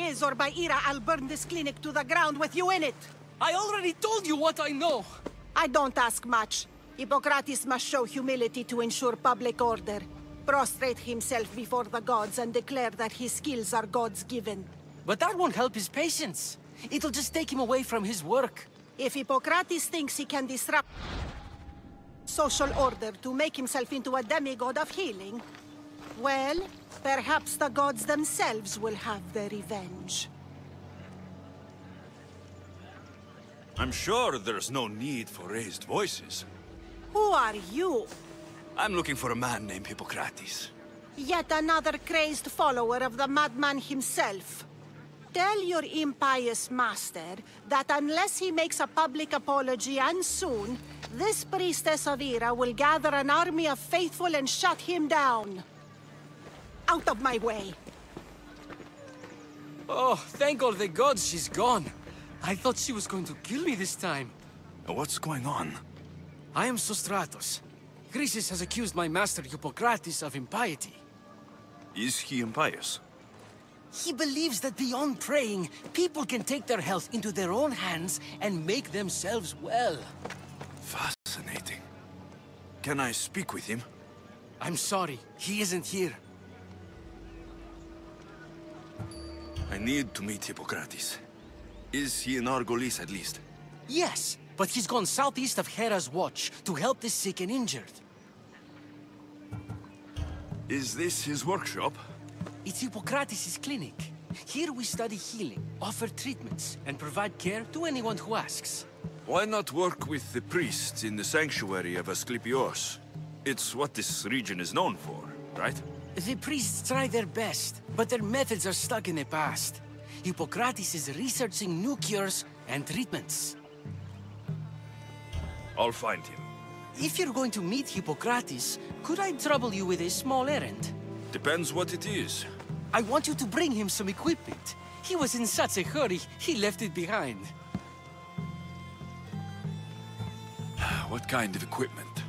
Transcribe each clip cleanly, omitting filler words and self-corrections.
is, or by Ira, I'll burn this clinic to the ground with you in it! I already told you what I know! I don't ask much. Hippocrates must show humility to ensure public order. Prostrate himself before the gods and declare that his skills are God's given. But that won't help his patients. It'll just take him away from his work. If Hippocrates thinks he can disrupt social order to make himself into a demigod of healing, well, perhaps the gods themselves will have their revenge. I'm sure there's no need for raised voices. Who are you? I'm looking for a man named Hippocrates. Yet another crazed follower of the madman himself. Tell your impious master that unless he makes a public apology, and soon, this priestess of Ira will gather an army of faithful and shut him down. Out of my way! Oh, thank all the gods she's gone. I thought she was going to kill me this time. What's going on? I am Sostratos. Chrysis has accused my master Hippocrates of impiety. Is he impious? He believes that beyond praying, people can take their health into their own hands and make themselves well. Fascinating. Can I speak with him? I'm sorry, he isn't here. I need to meet Hippocrates. Is he in Argolis at least? Yes, but he's gone southeast of Hera's Watch to help the sick and injured. Is this his workshop? It's Hippocrates' clinic. Here we study healing, offer treatments, and provide care to anyone who asks. Why not work with the priests in the sanctuary of Asclepios? It's what this region is known for, right? The priests try their best, but their methods are stuck in the past. Hippocrates is researching new cures and treatments. I'll find him. If you're going to meet Hippocrates, could I trouble you with a small errand? Depends what it is. I want you to bring him some equipment. He was in such a hurry, he left it behind. What kind of equipment?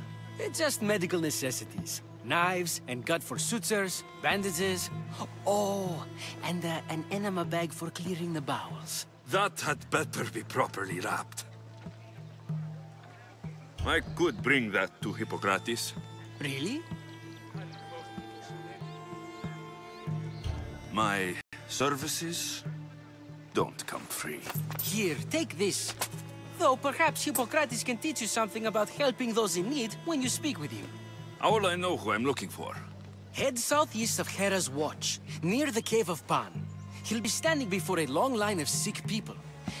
Just medical necessities. Knives and gut for sutures, bandages. Oh, and an enema bag for clearing the bowels. That had better be properly wrapped. I could bring that to Hippocrates. Really? My services don't come free. Here, take this. Though perhaps Hippocrates can teach you something about helping those in need when you speak with him. How will I know who I'm looking for? Head southeast of Hera's Watch, near the Cave of Pan. He'll be standing before a long line of sick people.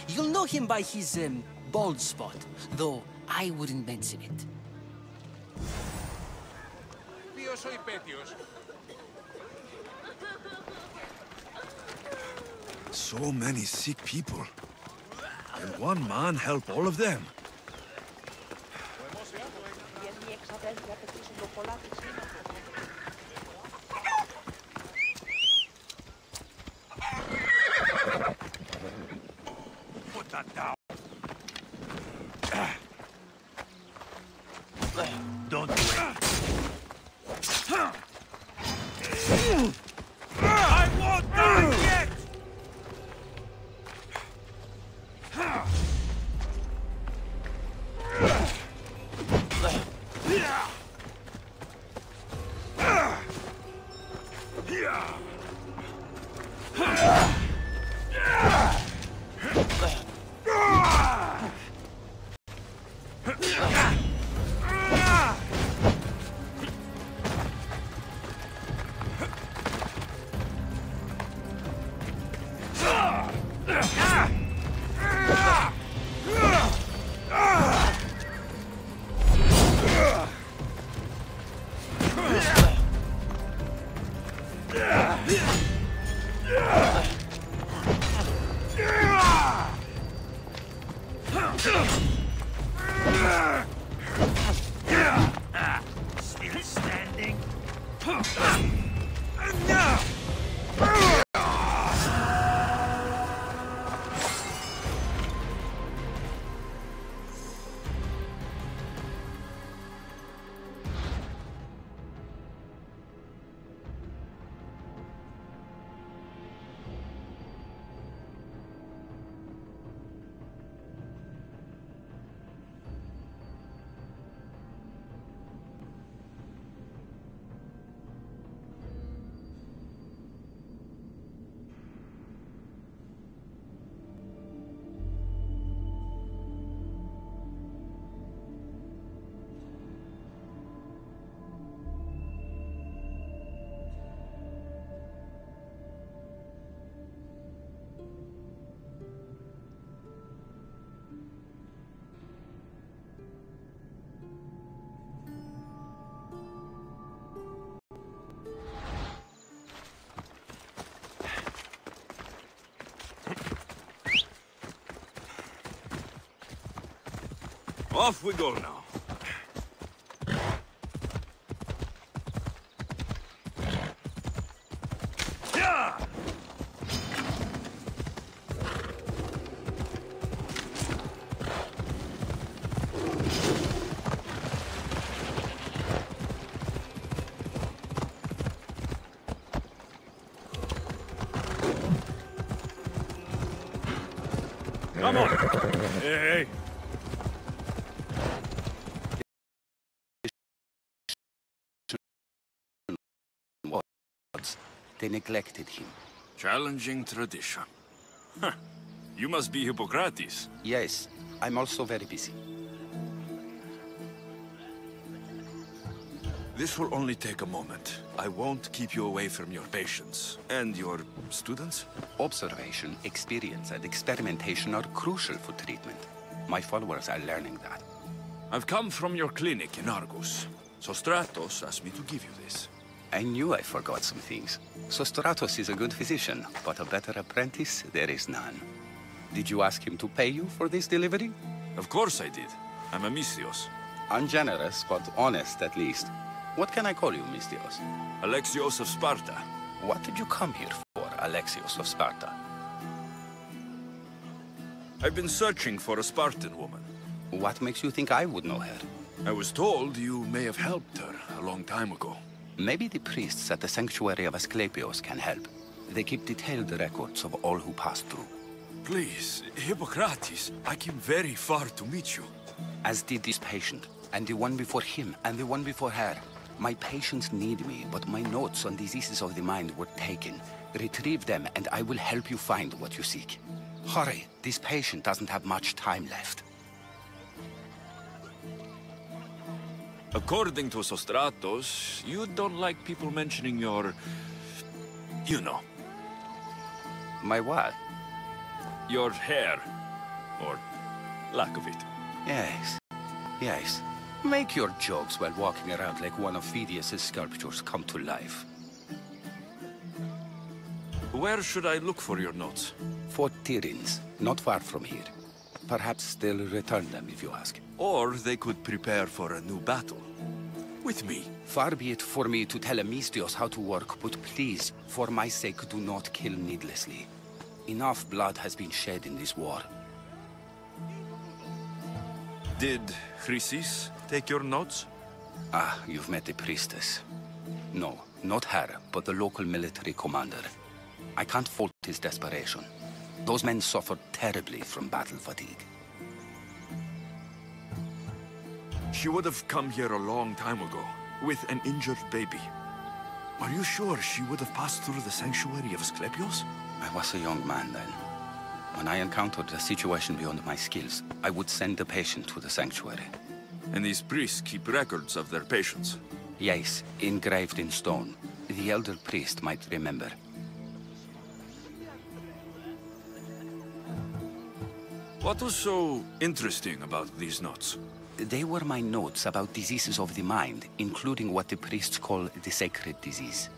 You'll know him by his, bald spot, though I wouldn't mention it. So many sick people. Can one man help all of them? Put that down. Don't do it. I won't die yet! Still standing? Off we go now. Yeah! Come on! Hey! They neglected him. Challenging tradition. Huh. You must be Hippocrates. Yes, I'm also very busy. This will only take a moment. I won't keep you away from your patients. And your students? Observation, experience, and experimentation are crucial for treatment. My followers are learning that. I've come from your clinic in Argus. So Stratos asked me to give you this. I knew I forgot some things. So Stratos is a good physician, but a better apprentice, there is none. Did you ask him to pay you for this delivery? Of course I did. I'm a Mystios. Ungenerous, but honest at least. What can I call you, Mystios? Alexios of Sparta. What did you come here for, Alexios of Sparta? I've been searching for a Spartan woman. What makes you think I would know her? I was told you may have helped her a long time ago. Maybe the priests at the sanctuary of Asclepios can help. They keep detailed records of all who pass through. Please, Hippocrates, I came very far to meet you. As did this patient, and the one before him, and the one before her. My patients need me, but my notes on diseases of the mind were taken. Retrieve them, and I will help you find what you seek. Hurry, this patient doesn't have much time left. According to Sostratos, you don't like people mentioning your... you know. My what? Your hair. Or lack of it. Yes, yes. Make your jokes while walking around like one of Phidias' sculptures come to life. Where should I look for your notes? For Tyrins, not far from here. Perhaps they'll return them if you ask. Or they could prepare for a new battle. With me. Far be it for me to tell a Mystios how to work, but please, for my sake, do not kill needlessly. Enough blood has been shed in this war. Did Chrysis take your notes? Ah, you've met the priestess. No, not her, but the local military commander. I can't fault his desperation. Those men suffered terribly from battle fatigue. She would have come here a long time ago, with an injured baby. Are you sure she would have passed through the sanctuary of Asclepios? I was a young man then. When I encountered a situation beyond my skills, I would send the patient to the sanctuary. And these priests keep records of their patients? Yes, engraved in stone. The elder priest might remember. What was so interesting about these notes? They were my notes about diseases of the mind, including what the priests call the sacred disease.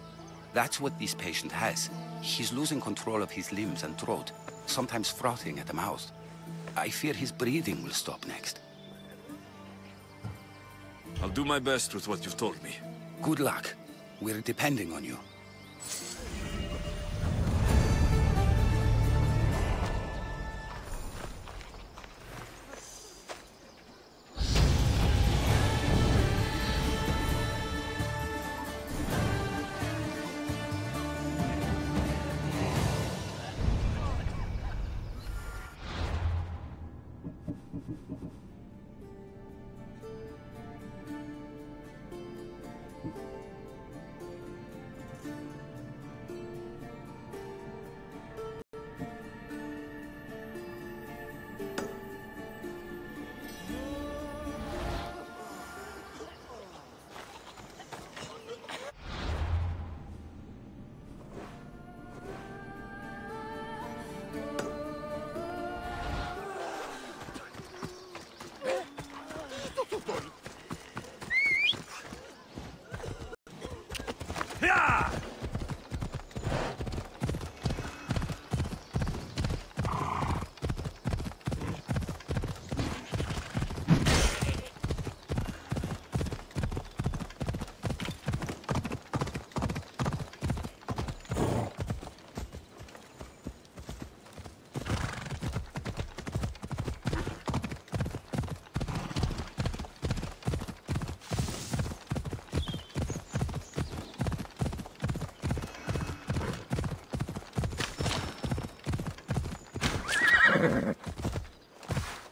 That's what this patient has. He's losing control of his limbs and throat, sometimes frothing at the mouth. I fear his breathing will stop next. I'll do my best with what you've told me. Good luck. We're depending on you.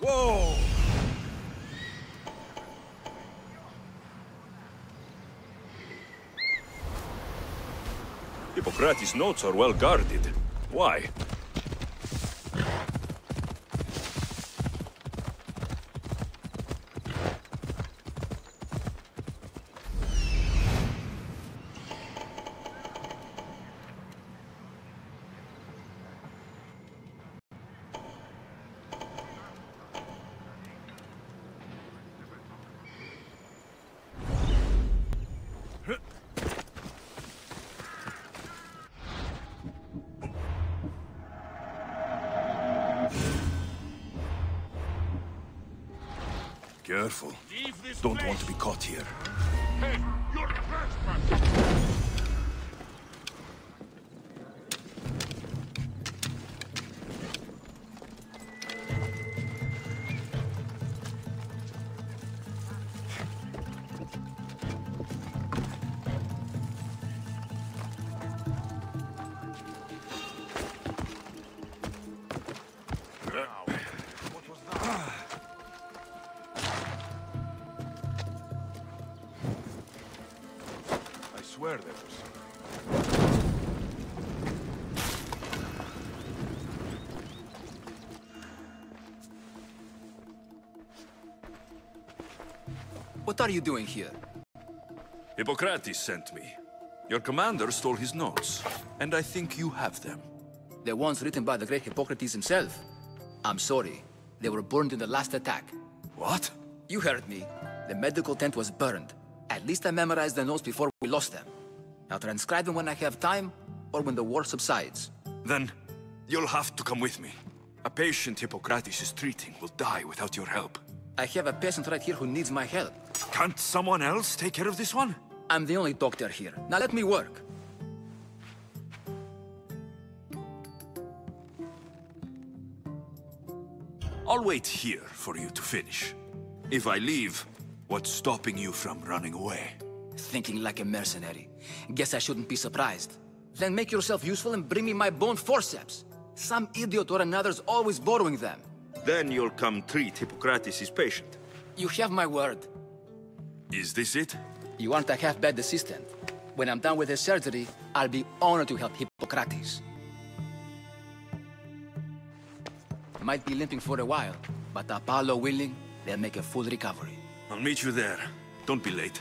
Whoa! Hippocrates' notes are well guarded. Why? Careful. Don't want to be caught here. Hey, you're the first man. I swear there was... What are you doing here? Hippocrates sent me. Your commander stole his notes, and I think you have them. The ones written by the great Hippocrates himself. I'm sorry. They were burned in the last attack. What? You heard me. The medical tent was burned. At least I memorized the notes before we lost them. I'll transcribe them when I have time, or when the war subsides. Then, you'll have to come with me. A patient Hippocrates is treating will die without your help. I have a patient right here who needs my help. Can't someone else take care of this one? I'm the only doctor here. Now let me work. I'll wait here for you to finish. If I leave, what's stopping you from running away? Thinking like a mercenary. Guess I shouldn't be surprised. Then make yourself useful and bring me my bone forceps. Some idiot or another's always borrowing them. Then you'll come treat Hippocrates' patient. You have my word. Is this it? You aren't a half-bad assistant. When I'm done with the surgery, I'll be honored to help Hippocrates. Might be limping for a while, but Apollo willing, they'll make a full recovery. I'll meet you there. Don't be late.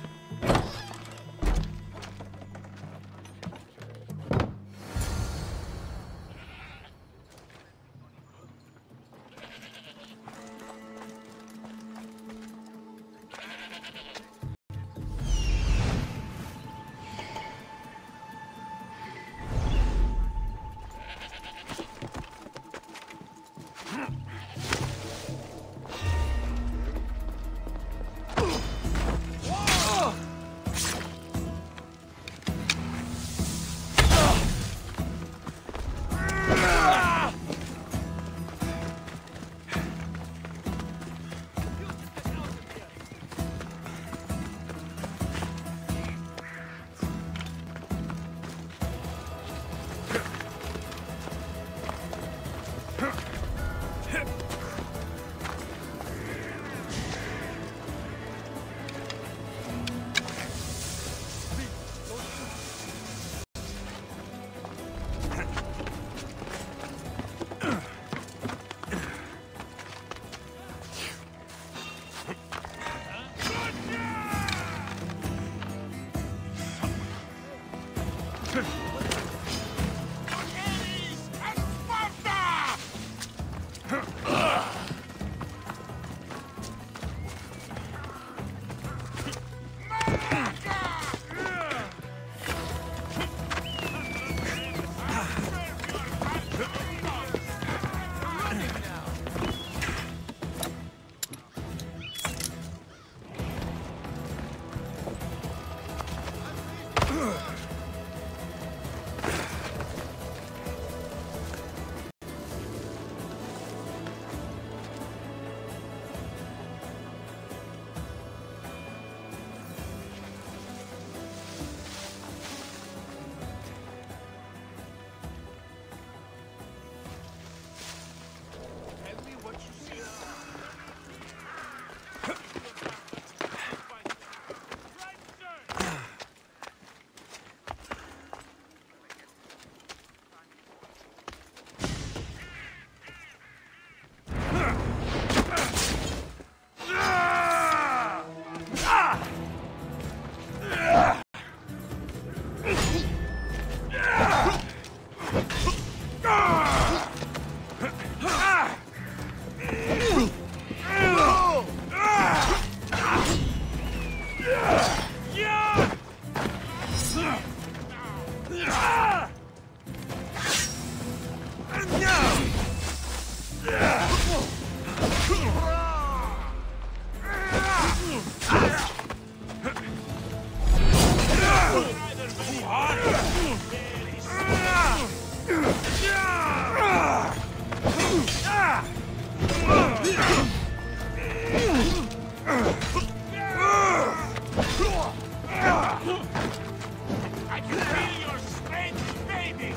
I can feel your strength, baby!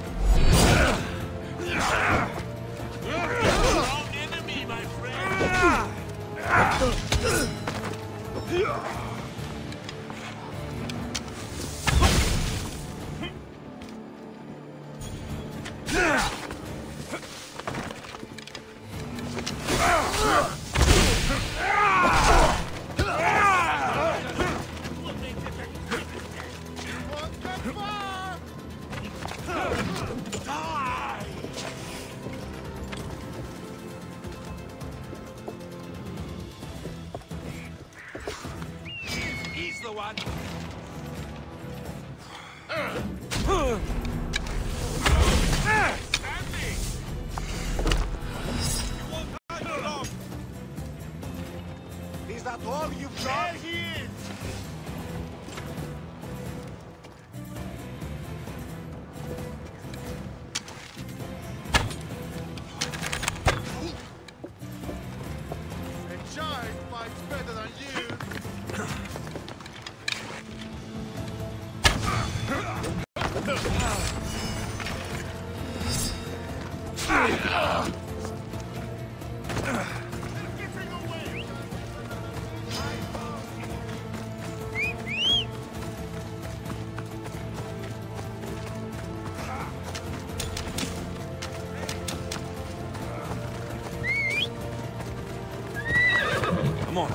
Wrong enemy, my friend! He's the one! Standing! You won't hide long! Is that all you've got? There he is! A giant fights better than you! Come on.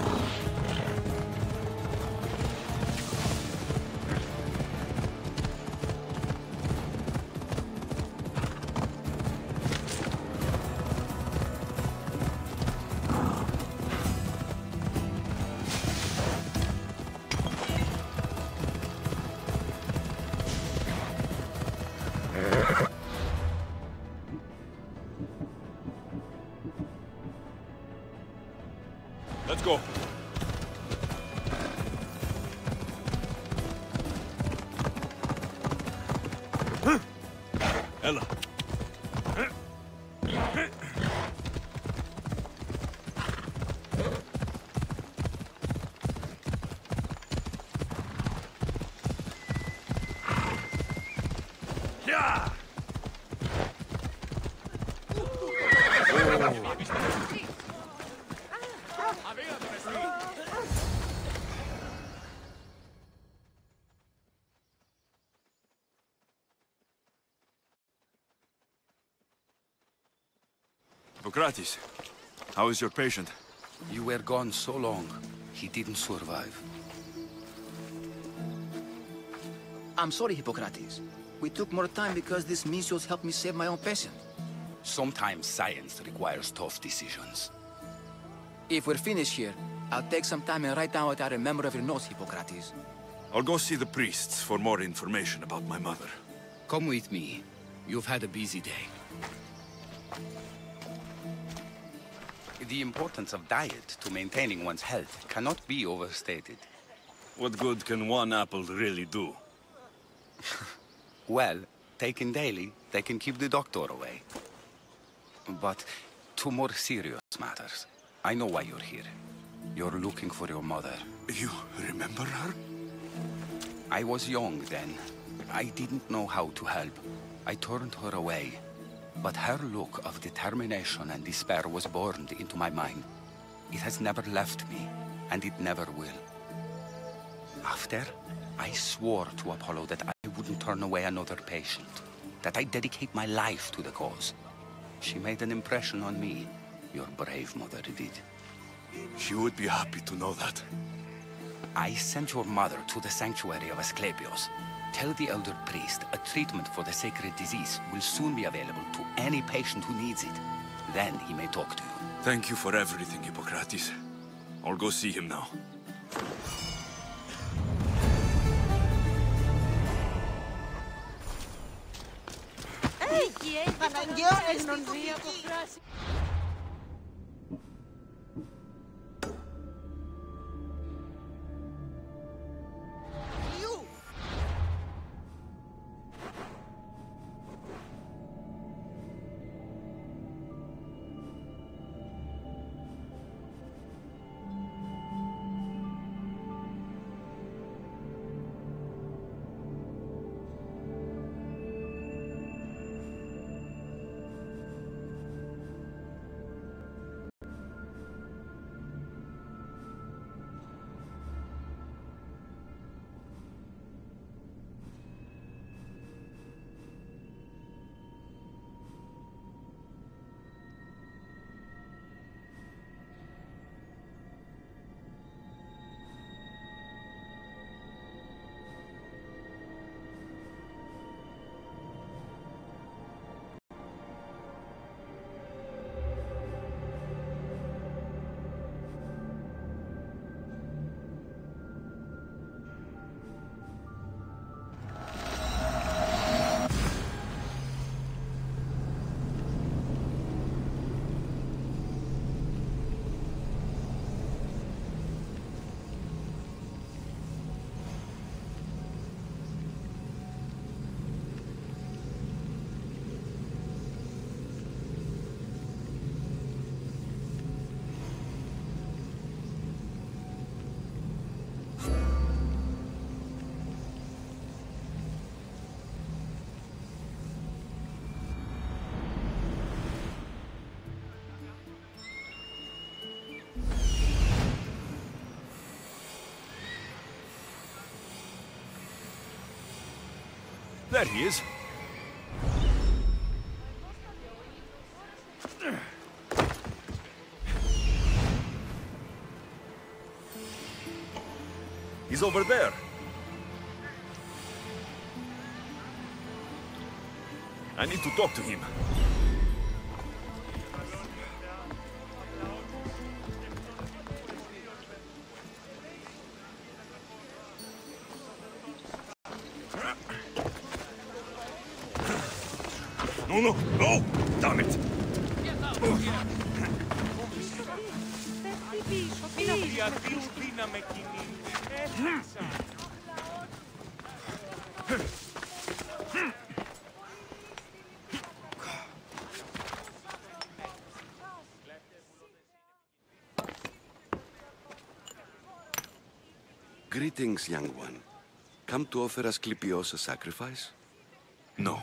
Let's go. Ella. Yeah. Hippocrates, how is your patient? You were gone so long, he didn't survive. I'm sorry, Hippocrates. We took more time because this measles helped me save my own patient. Sometimes science requires tough decisions. If we're finished here, I'll take some time and write down what I remember of your notes, Hippocrates. I'll go see the priests for more information about my mother. Come with me. You've had a busy day. The importance of diet to maintaining one's health cannot be overstated. What good can one apple really do? Well, taken daily, they can keep the doctor away. But to more serious matters, I know why you're here. You're looking for your mother. You remember her? I was young then. I didn't know how to help. I turned her away. But her look of determination and despair was burned into my mind. It has never left me, and it never will. After, I swore to Apollo that I wouldn't turn away another patient, that I'd dedicate my life to the cause. She made an impression on me. Your brave mother did. She would be happy to know that. I sent your mother to the sanctuary of Asclepios. Tell the elder priest a treatment for the sacred disease will soon be available to any patient who needs it. Then he may talk to you. Thank you for everything, Hippocrates. I'll go see him now. There he is. He's over there. I need to talk to him. No, no, no! Damn it! Greetings, young one. Come to offer Asclepios a sacrifice? No.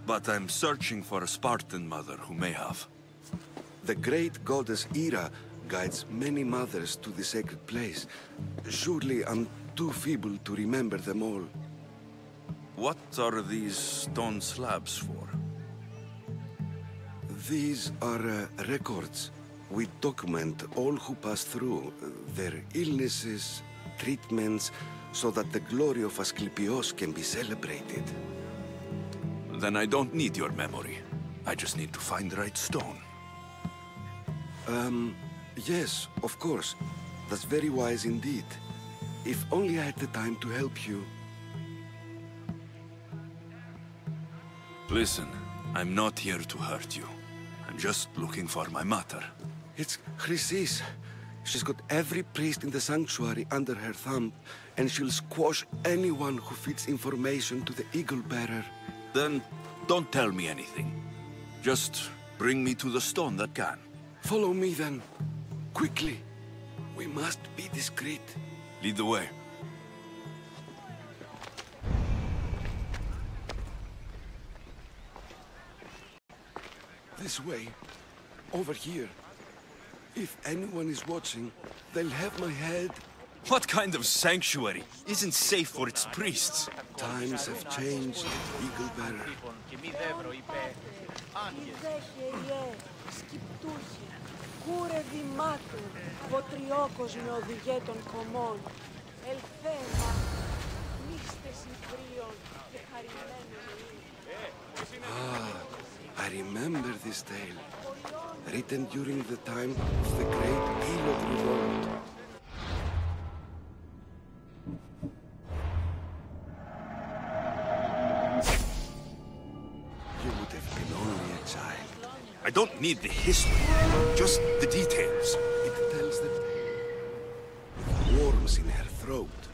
But I'm searching for a Spartan mother who may have. The great goddess Hera guides many mothers to the sacred place. Surely I'm too feeble to remember them all. What are these stone slabs for? These are records. We document all who pass through, their illnesses, treatments, so that the glory of Asclepios can be celebrated. Then I don't need your memory. I just need to find the right stone. Yes, of course. That's very wise indeed. If only I had the time to help you. Listen, I'm not here to hurt you. I'm just looking for my mother. It's Chrysis. She's got every priest in the sanctuary under her thumb, and she'll squash anyone who feeds information to the Eagle Bearer. Then don't tell me anything. Just bring me to the stone that can. Follow me then. Quickly. We must be discreet. Lead the way. This way. Over here. If anyone is watching, they'll have my head. What kind of sanctuary isn't safe for its priests? Times have changed, Eagle Bearer. I remember this tale. Written during the time of the Great Helot Revolt. You would have been only a child. I don't need the history, just the details. It tells the tale. With worms in her throat.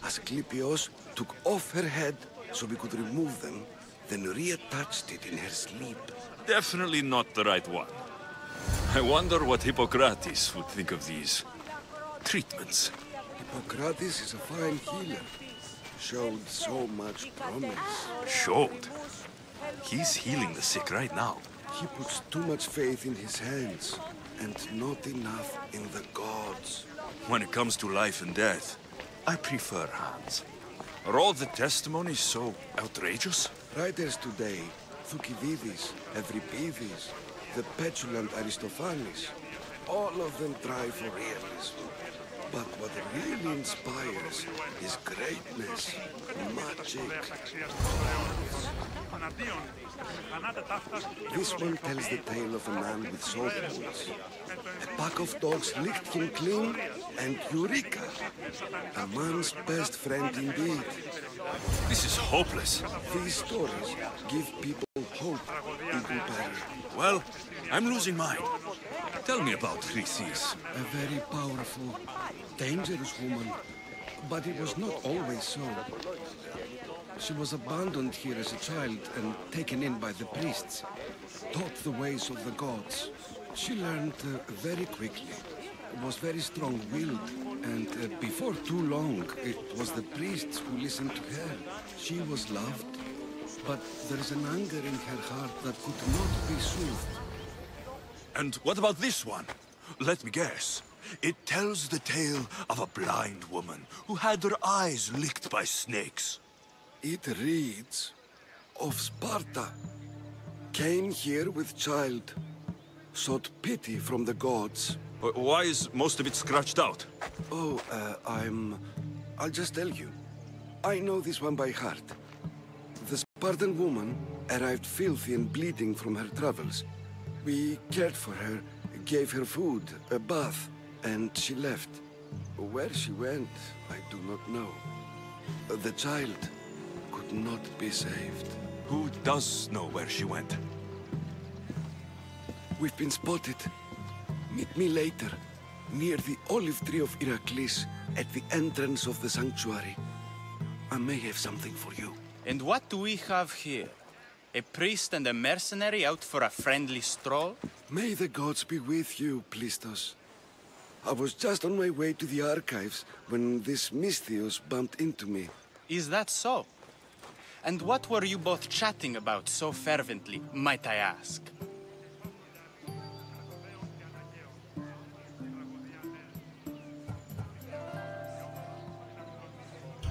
Asclepios took off her head so we could remove them, then reattached it in her sleep. Definitely not the right one. I wonder what Hippocrates would think of these treatments. Hippocrates is a fine healer. Showed so much promise. Showed? He's healing the sick right now. He puts too much faith in his hands, and not enough in the gods. When it comes to life and death, I prefer hands. Are all the testimonies so outrageous? Writers today, Thucydides, Euripides, the petulant Aristophanes, all of them try for realism. But what really inspires is greatness, magic. This one tells the tale of a man with sword wounds. A pack of dogs licked him clean, and Eureka! A man's best friend indeed. This is hopeless. These stories give people hope, Eagle Bearer. Well, I'm losing mine. Tell me about Chrysis. A very powerful, dangerous woman. But it was not always so. She was abandoned here as a child and taken in by the priests. Taught the ways of the gods. She learned very quickly. Was very strong-willed. And before too long, it was the priests who listened to her. She was loved. But there is an anger in her heart that could not be soothed. And what about this one? Let me guess. It tells the tale of a blind woman who had her eyes licked by snakes. It reads, of Sparta. Came here with child. Sought pity from the gods. Why is most of it scratched out? Oh, I'll just tell you. I know this one by heart. The Spartan woman arrived filthy and bleeding from her travels. We cared for her, gave her food, a bath, and she left. Where she went, I do not know. The child could not be saved. Who does know where she went? We've been spotted. Meet me later, near the olive tree of Heracles, at the entrance of the sanctuary. I may have something for you. And what do we have here? A priest and a mercenary out for a friendly stroll? May the gods be with you, Plistos. I was just on my way to the archives when this Misthios bumped into me. Is that so? And what were you both chatting about so fervently, might I ask?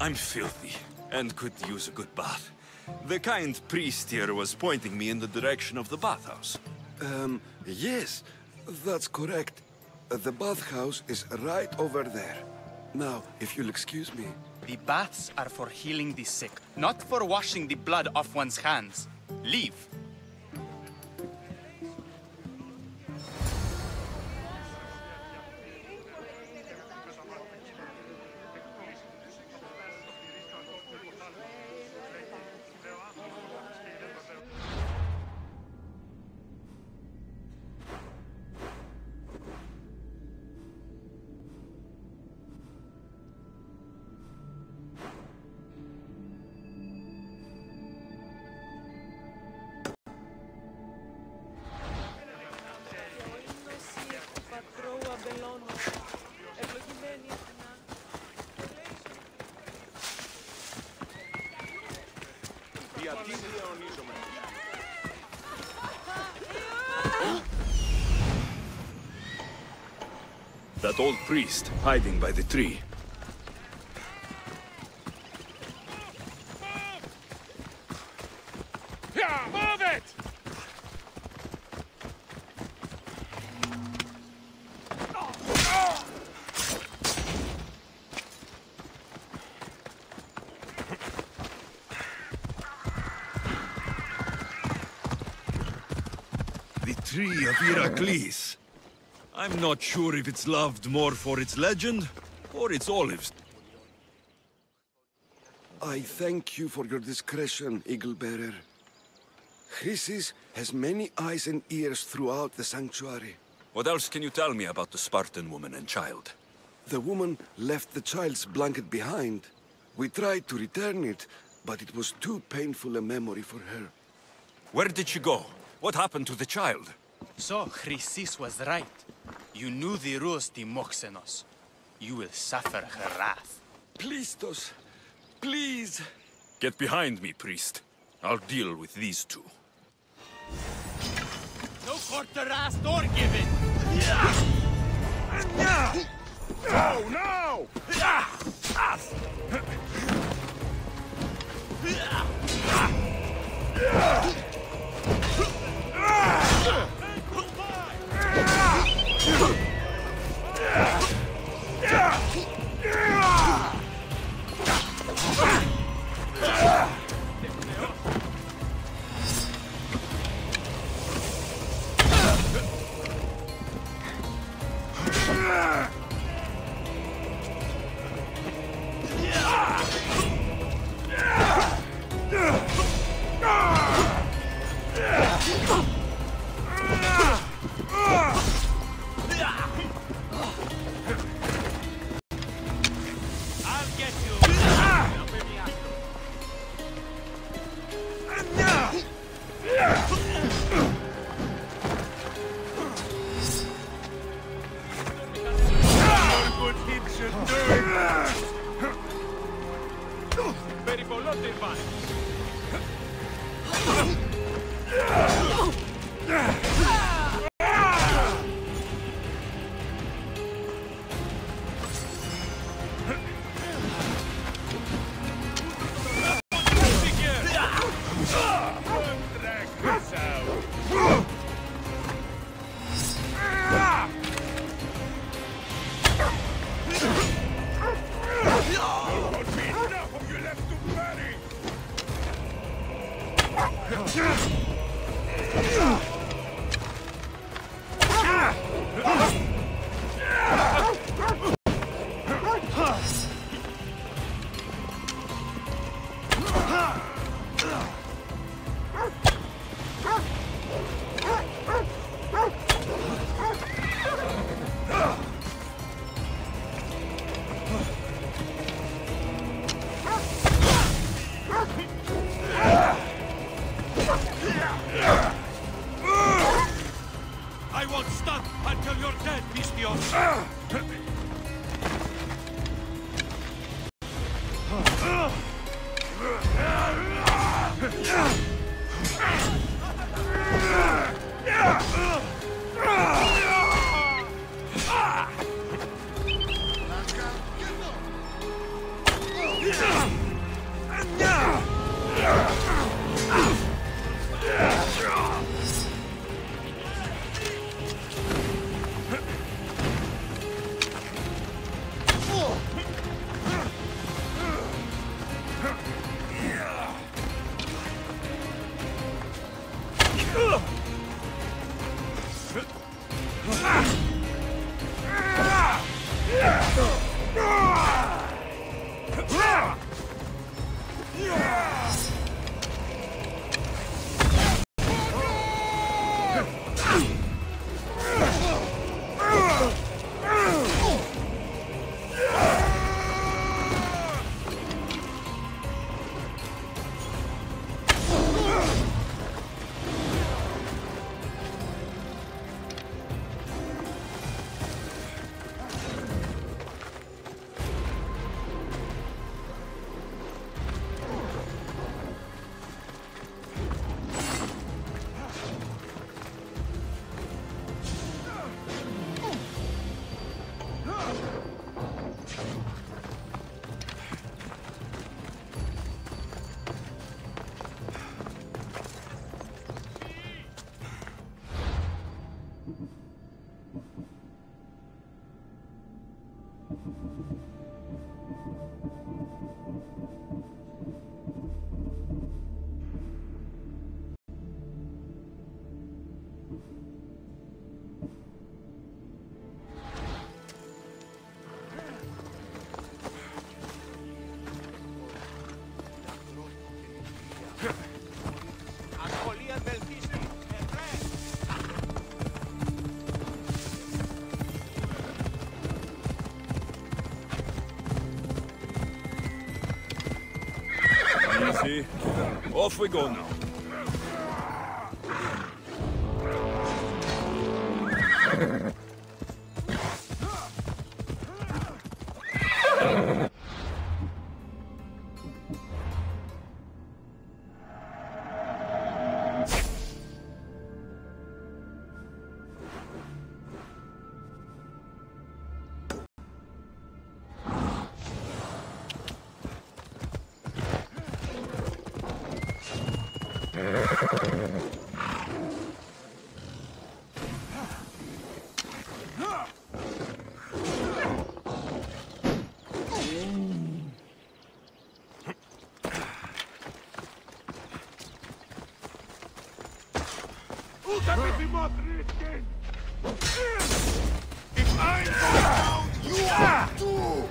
I'm filthy, and could use a good bath. The kind priest here was pointing me in the direction of the bathhouse. Yes, that's correct. The bathhouse is right over there. Now, if you'll excuse me. The baths are for healing the sick, not for washing the blood off one's hands. Leave. That old priest, hiding by the tree. Move it! The tree of Heracles. I'm not sure if it's loved more for its legend or its olives. I thank you for your discretion, Eagle-bearer. Chrysis has many eyes and ears throughout the sanctuary. What else can you tell me about the Spartan woman and child? The woman left the child's blanket behind. We tried to return it, but it was too painful a memory for her. Where did she go? What happened to the child? So, Chrysis was right. You knew the rules, Timoxenos. You will suffer her wrath. Plistos, please! Get behind me, priest. I'll deal with these two. No quarter asked or given! Oh, no! I won't stop until you're dead, Pistios! Easy. Off we go now. If I'm going down, you are too!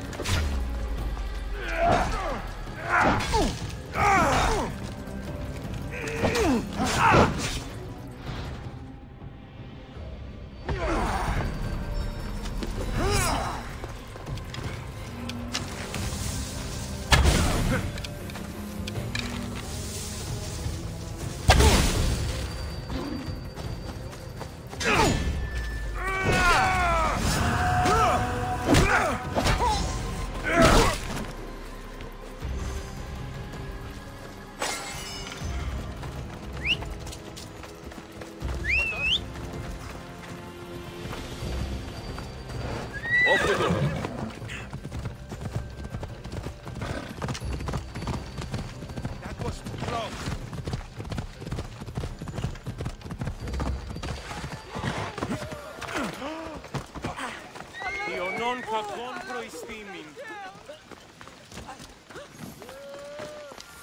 Off we go. That was too close. Io non fa contro i steaming.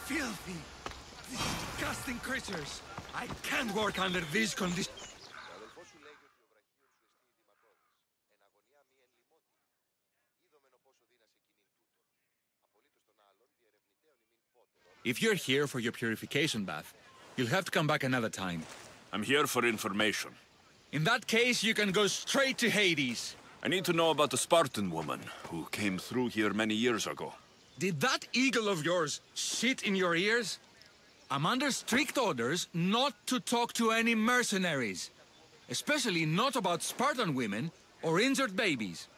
Filthy! Disgusting creatures! I can't work under these conditions. If you're here for your purification bath, you'll have to come back another time. I'm here for information. In that case, you can go straight to Hades. I need to know about the Spartan woman who came through here many years ago. Did that eagle of yours shit in your ears? I'm under strict orders not to talk to any mercenaries. Especially not about Spartan women or injured babies.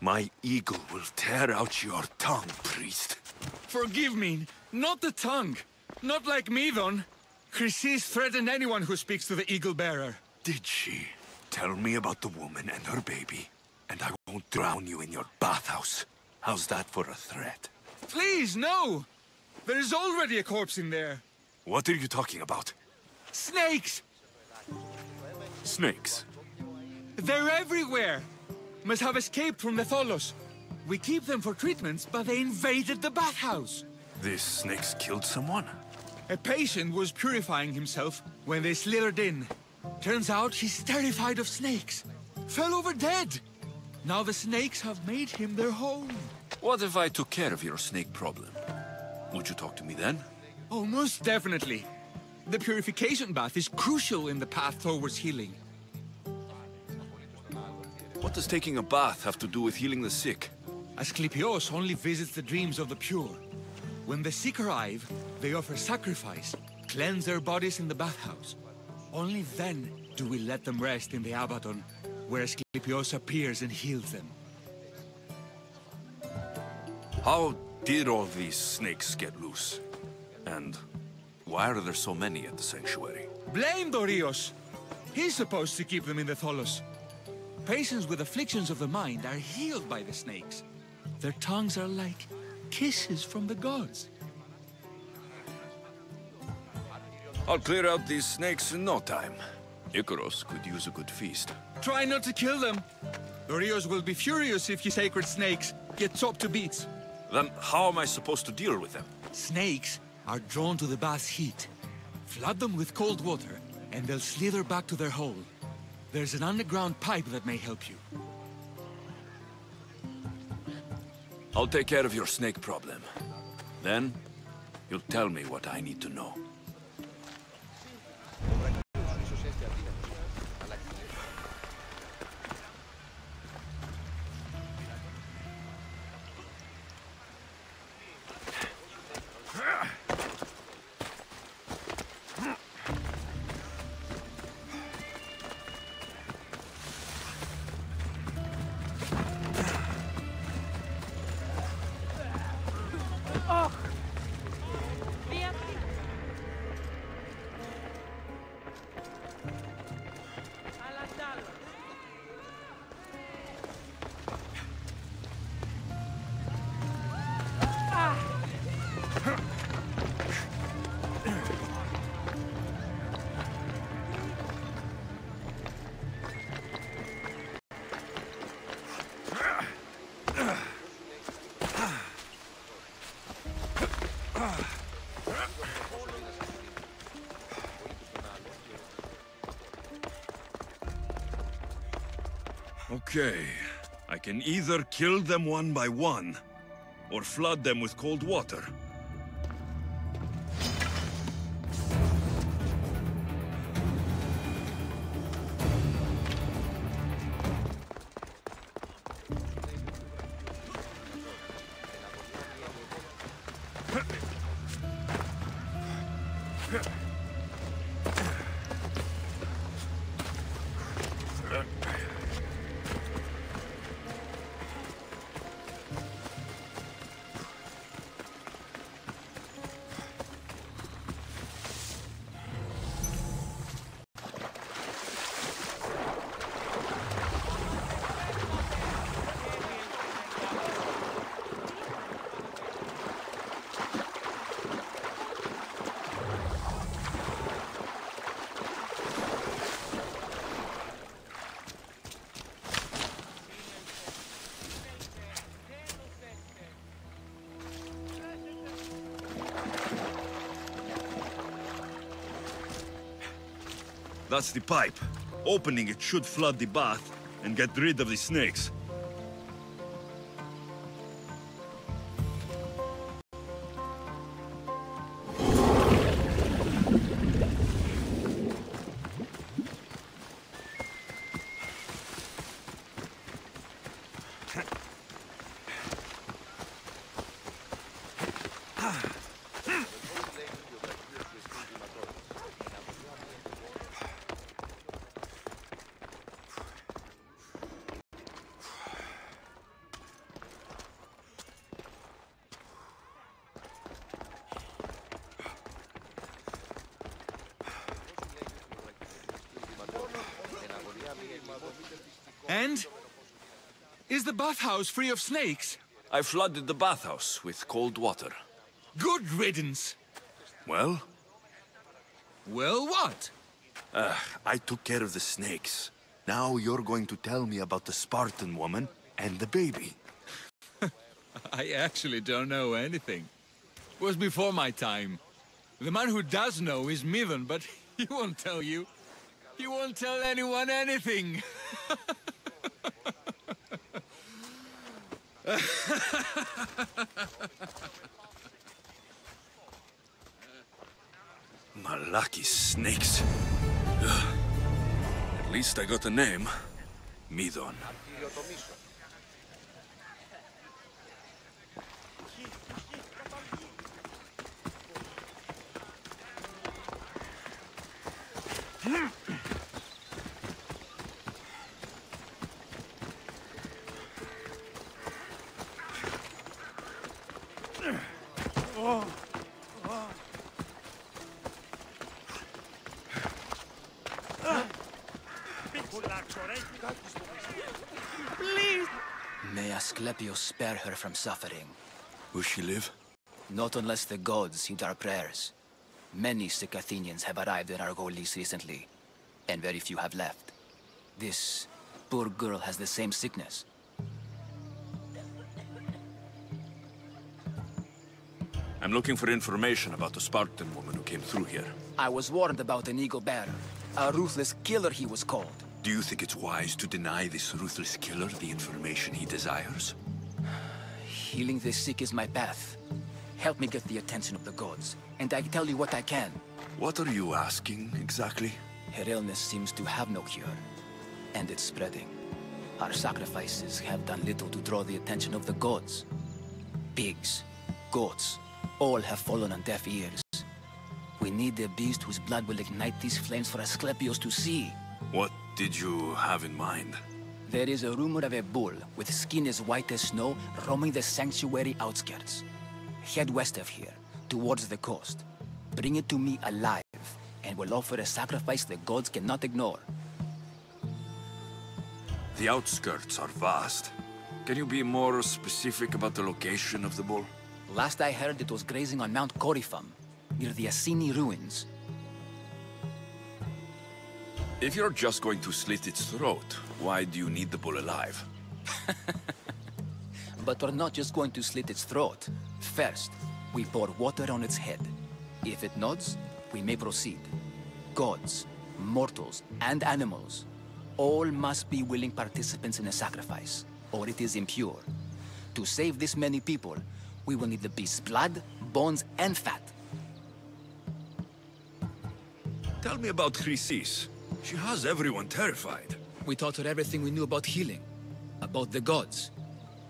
My eagle will tear out your tongue, priest. Forgive me, not the tongue. Not like Medon. Chrysis threatened anyone who speaks to the eagle bearer. Did she? Tell me about the woman and her baby, and I won't drown you in your bathhouse. How's that for a threat? Please, no! There is already a corpse in there. What are you talking about? Snakes! Snakes? They're everywhere! Must have escaped from the Tholos. We keep them for treatments, but they invaded the bathhouse. These snakes killed someone? A patient was purifying himself when they slithered in. Turns out he's terrified of snakes. Fell over dead. Now the snakes have made him their home. What if I took care of your snake problem? Would you talk to me then? Oh, most definitely. The purification bath is crucial in the path towards healing. What does taking a bath have to do with healing the sick? Asclepios only visits the dreams of the pure. When the sick arrive, they offer sacrifice, cleanse their bodies in the bathhouse. Only then do we let them rest in the Abaddon, where Asclepios appears and heals them. How did all these snakes get loose? And why are there so many at the sanctuary? Blame Dorios! He's supposed to keep them in the Tholos. Patients with afflictions of the mind are healed by the snakes. Their tongues are like kisses from the gods. I'll clear out these snakes in no time. Icaros could use a good feast. Try not to kill them. Dorios will be furious if you sacred snakes get chopped to bits. Then how am I supposed to deal with them? Snakes are drawn to the bath's heat. Flood them with cold water, and they'll slither back to their hole. There's an underground pipe that may help you. I'll take care of your snake problem. Then, you'll tell me what I need to know. Okay, I can either kill them one by one, or flood them with cold water. That's the pipe. Opening it should flood the bath and get rid of the snakes. And? Is the bathhouse free of snakes? I flooded the bathhouse with cold water. Good riddance. Well? Well, what? I took care of the snakes. Now you're going to tell me about the Spartan woman and the baby. I actually don't know anything. It was before my time. The man who does know is Midon, but he won't tell you. He won't tell anyone anything. Malaki snakes. Ugh. At least I got a name. Midon. Please! May Asclepius spare her from suffering. Will she live? Not unless the gods heed our prayers. Many sick Athenians have arrived in Argolis recently, and very few have left. This poor girl has the same sickness. I'm looking for information about the Spartan woman who came through here. I was warned about an eagle bearer. A ruthless killer he was called. Do you think it's wise to deny this ruthless killer the information he desires? Healing the sick is my path. Help me get the attention of the gods, and I tell you what I can. What are you asking, exactly? Her illness seems to have no cure, and it's spreading. Our sacrifices have done little to draw the attention of the gods. Pigs, goats, all have fallen on deaf ears. We need a beast whose blood will ignite these flames for Asclepius to see. What did you have in mind? There is a rumor of a bull with skin as white as snow roaming the sanctuary outskirts. Head west of here, towards the coast. Bring it to me alive, and we'll offer a sacrifice the gods cannot ignore. The outskirts are vast. Can you be more specific about the location of the bull? Last I heard, it was grazing on Mount Corifum, near the Assini ruins. If you're just going to slit its throat, why do you need the bull alive? But we're not just going to slit its throat. First, we pour water on its head. If it nods, we may proceed. Gods, mortals, and animals, all must be willing participants in a sacrifice, or it is impure. To save this many people, we will need the beast's blood, bones, and fat. Tell me about Chrysis. She has everyone terrified. We taught her everything we knew about healing, about the gods.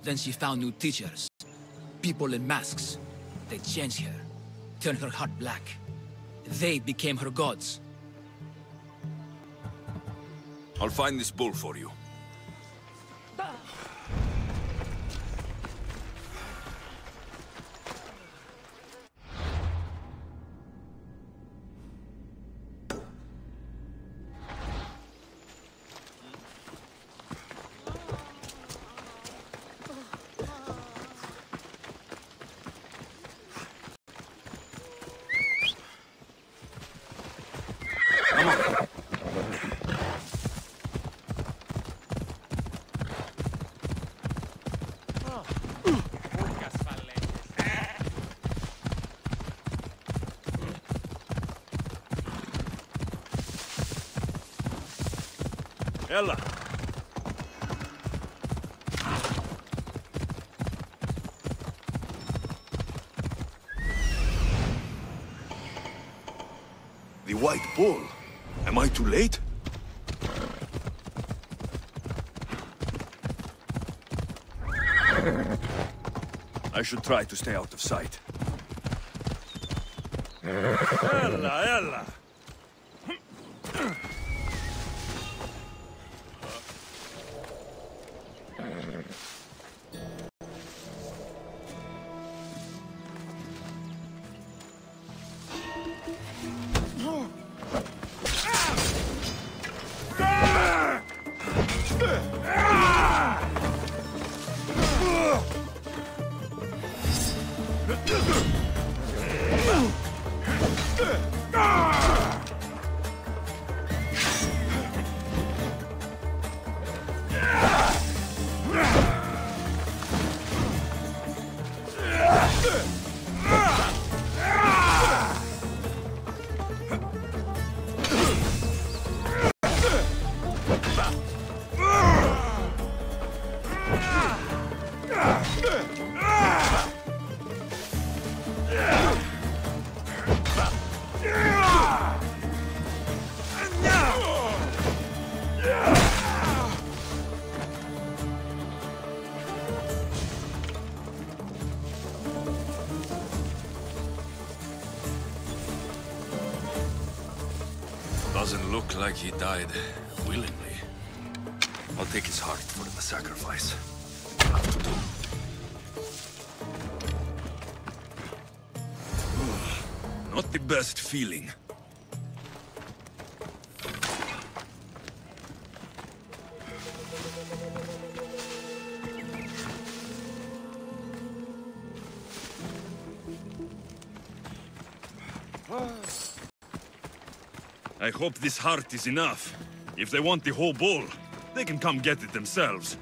Then she found new teachers, people in masks. They changed her, turned her heart black. They became her gods. I'll find this bull for you. Ella! The white bull. Am I too late? I should try to stay out of sight. Ella, Ella! Doesn't look like he died willingly. I'll take his heart for the sacrifice. Have to do. Not the best feeling. I hope this heart is enough. If they want the whole bowl, they can come get it themselves.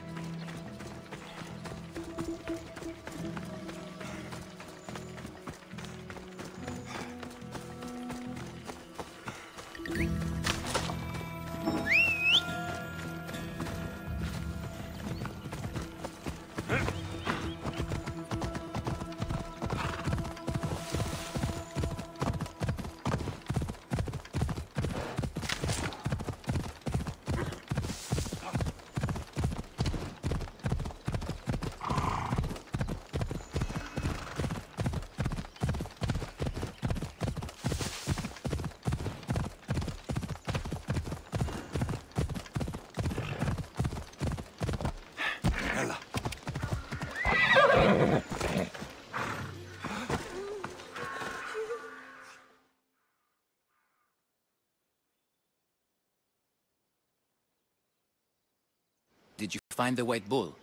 Did you find the white bull?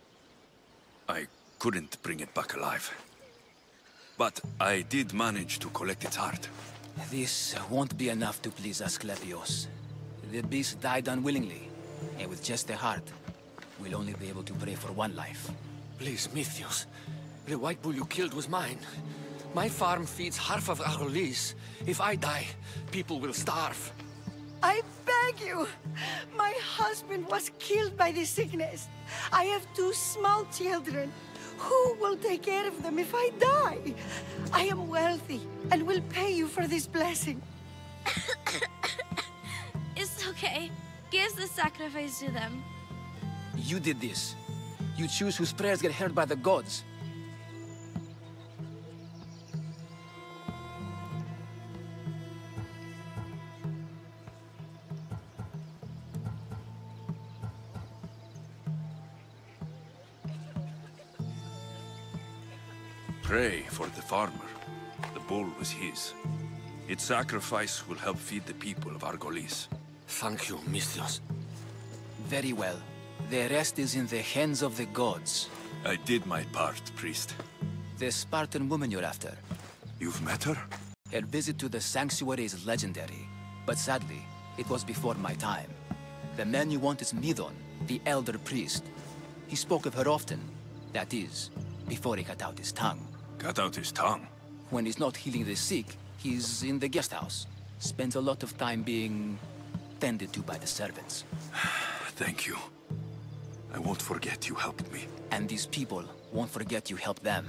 I couldn't bring it back alive. But I did manage to collect its heart. This won't be enough to please Asclepios. The beast died unwillingly, and with just the heart, we'll only be able to pray for one life. Please, Mythios. The white bull you killed was mine. My farm feeds half of Arolis. If I die, people will starve. I beg you! My husband was killed by this sickness. I have 2 small children. Who will take care of them if I die? I am wealthy and will pay you for this blessing. It's okay. Give the sacrifice to them. You did this. You choose whose prayers get heard by the gods. Pray for the farmer. The bull was his. Its sacrifice will help feed the people of Argolis. Thank you, Mythios. Very well. The rest is in the hands of the gods. I did my part, priest. The Spartan woman you're after. You've met her? Her visit to the sanctuary is legendary, but sadly, it was before my time. The man you want is Midon, the elder priest. He spoke of her often. That is, before he cut out his tongue. Cut out his tongue? When he's not healing the sick, he's in the guest house. Spends a lot of time being tended to by the servants. Thank you. I won't forget you helped me. And these people won't forget you helped them.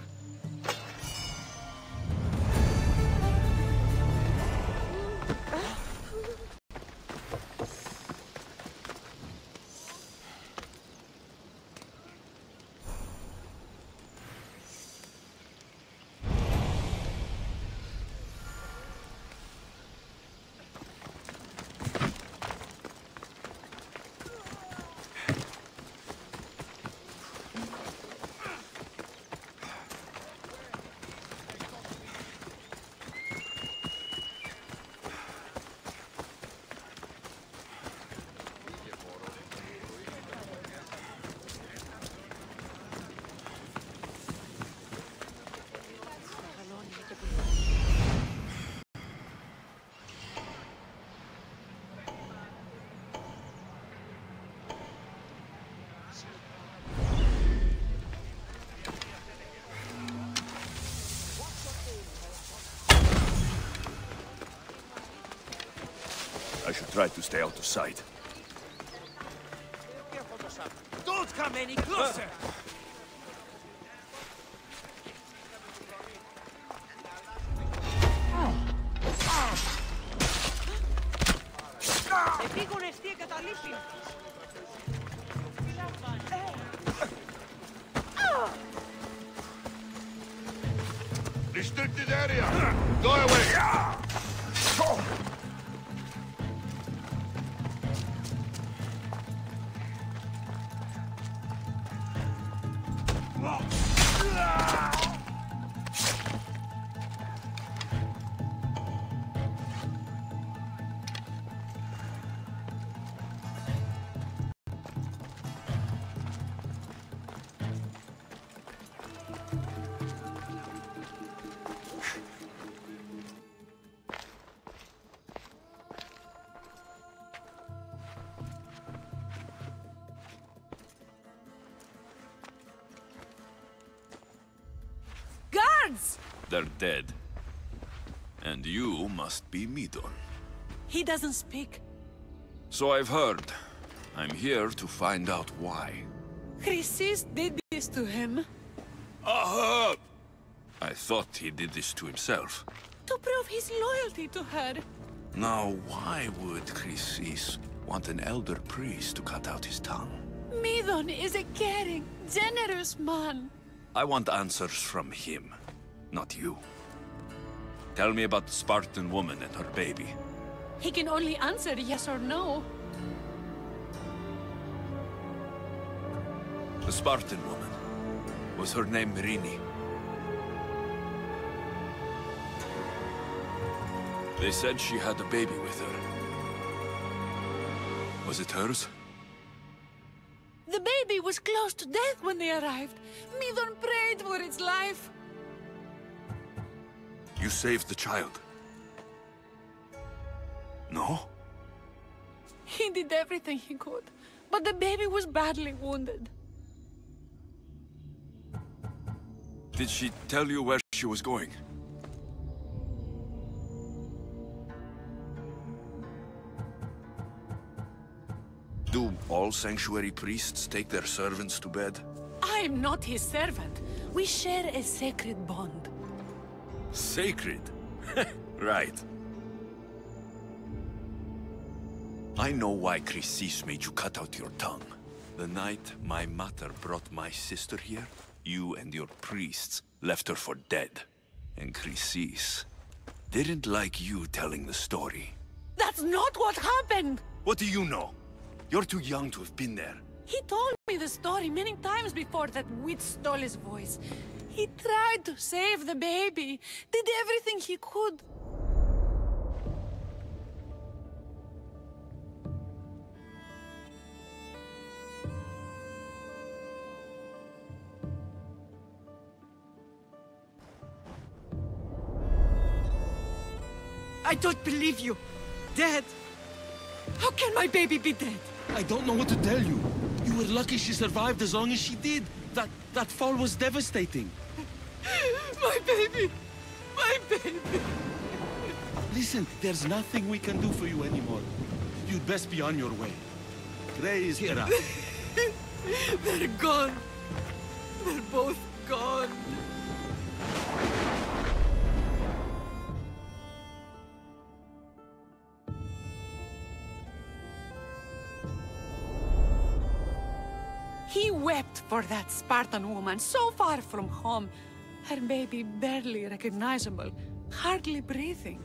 I should try to stay out of sight. Don't come any closer! Restricted area! Go away! They're dead. And you must be Midon. He doesn't speak. So I've heard. I'm here to find out why. Chrysis did this to him. Aha! I thought he did this to himself. To prove his loyalty to her. Now, why would Chrysis want an elder priest to cut out his tongue? Midon is a caring, generous man. I want answers from him, not you. Tell me about the Spartan woman and her baby. He can only answer yes or no. The Spartan woman. Was her name Rini? They said she had a baby with her. Was it hers? The baby was close to death when they arrived. Midon prayed for its life. You saved the child? No? He did everything he could, but the baby was badly wounded. Did she tell you where she was going? Do all sanctuary priests take their servants to bed? I am not his servant. We share a sacred bond. Sacred? Right. I know why Chrysis made you cut out your tongue. The night my mother brought my sister here, you and your priests left her for dead. And Chrysis didn't like you telling the story. That's not what happened! What do you know? You're too young to have been there. He told me the story many times before that witch stole his voice. He tried to save the baby, did everything he could. I don't believe you. Dead. How can my baby be dead? I don't know what to tell you. You were lucky she survived as long as she did. That fall was devastating. My baby! My baby! Listen, there's nothing we can do for you anymore. You'd best be on your way. Grace, here. They're gone. They're both gone. He wept for that Spartan woman, so far from home. Her baby barely recognizable, hardly breathing.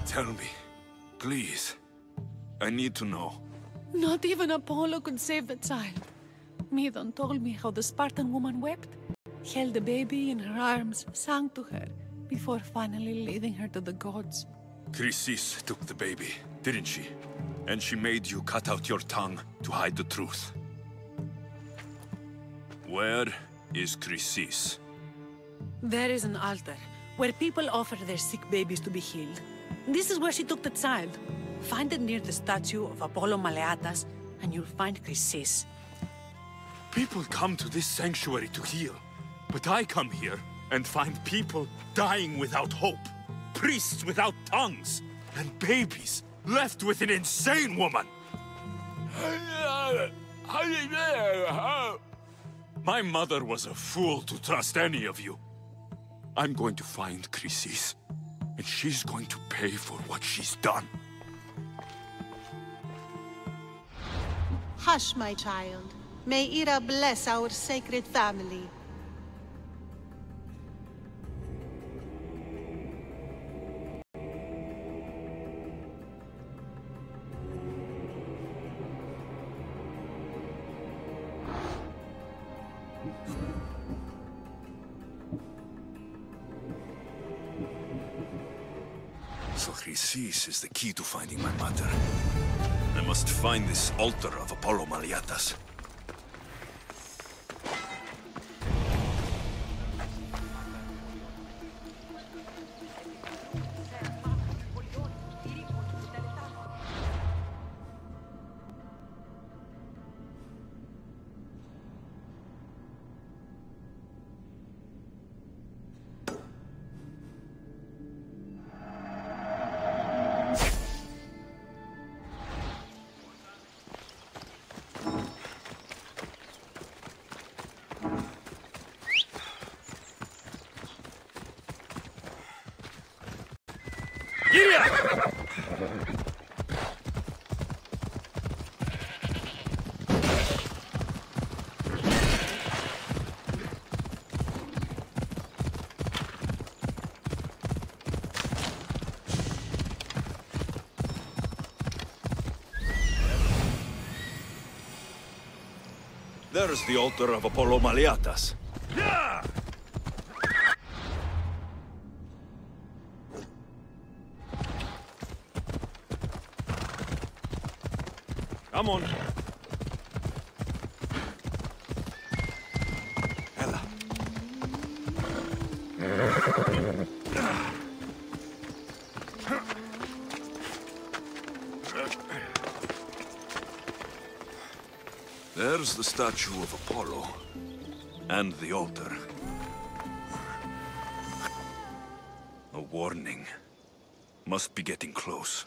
Tell me, please. I need to know. Not even Apollo could save the child. Midon told me how the Spartan woman wept, held the baby in her arms, sang to her, before finally leading her to the gods. Chrysis took the baby, didn't she? And she made you cut out your tongue to hide the truth. Where is Chrysis? There is an altar, where people offer their sick babies to be healed. This is where she took the child. Find it near the statue of Apollo Maleatas, and you'll find Chrysis. People come to this sanctuary to heal. But I come here and find people dying without hope. Priests without tongues. And babies left with an insane woman. My mother was a fool to trust any of you. I'm going to find Chrysis, and she's going to pay for what she's done. Hush, my child. May Ira bless our sacred family. So Chrysis is the key to finding my mother. I must find this altar of Apollo Maleatas. There's the altar of Apollo Maliatas. Come on. Ella. There's the statue of Apollo. And the altar. A warning. Must be getting close.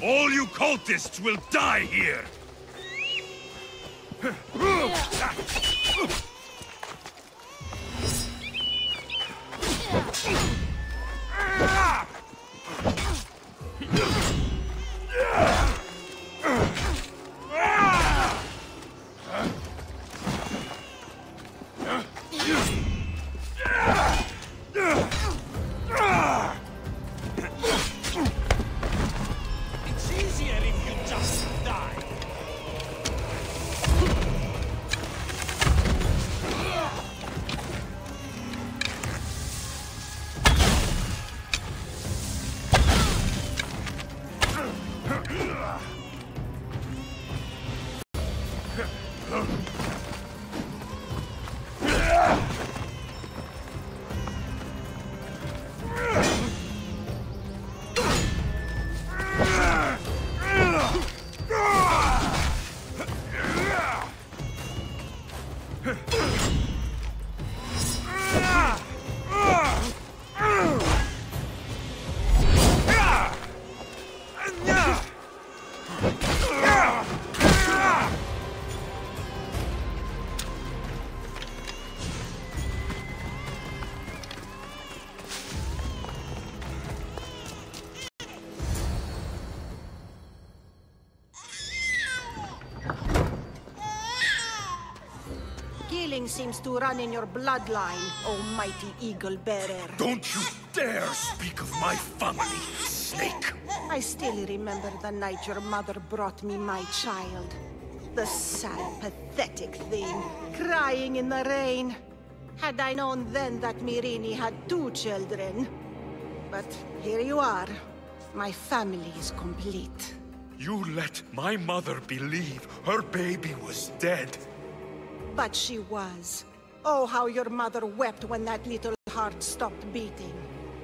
All you cultists will die here! Killing seems to run in your bloodline, oh mighty eagle bearer. Don't you dare speak of my family, snake! I still remember the night your mother brought me my child. The sad, pathetic thing, crying in the rain. Had I known then that Myrrine had 2 children. But here you are. My family is complete. You let my mother believe her baby was dead. But she was. Oh, how your mother wept when that little heart stopped beating.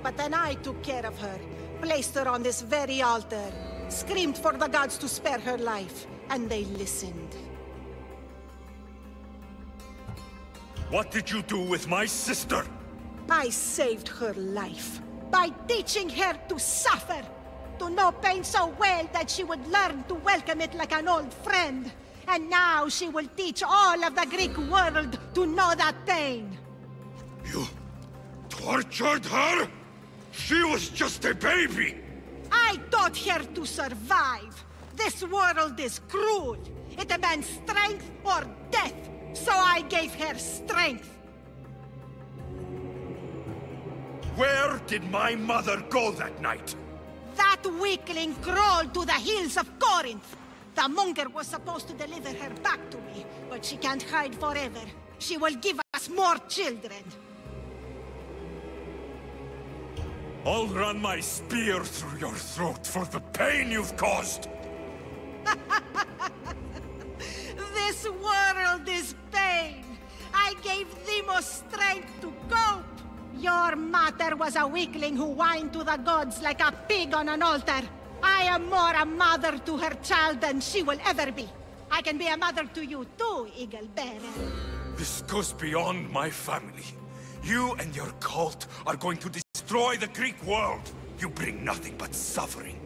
But then I took care of her, placed her on this very altar, screamed for the gods to spare her life, and they listened. What did you do with my sister? I saved her life by teaching her to suffer, to know pain so well that she would learn to welcome it like an old friend. And now she will teach all of the Greek world to know that pain. You tortured her? She was just a baby! I taught her to survive. This world is cruel. It demands strength or death. So I gave her strength. Where did my mother go that night? That weakling crawled to the hills of Corinth. The monger was supposed to deliver her back to me, but she can't hide forever. She will give us more children. I'll run my spear through your throat for the pain you've caused! This world is pain. I gave Demos strength to go Your mater was a weakling who whined to the gods like a pig on an altar. I am more a mother to her child than she will ever be. I can be a mother to you too, Eagle Bearer. This goes beyond my family. You and your cult are going to destroy the Greek world. You bring nothing but suffering.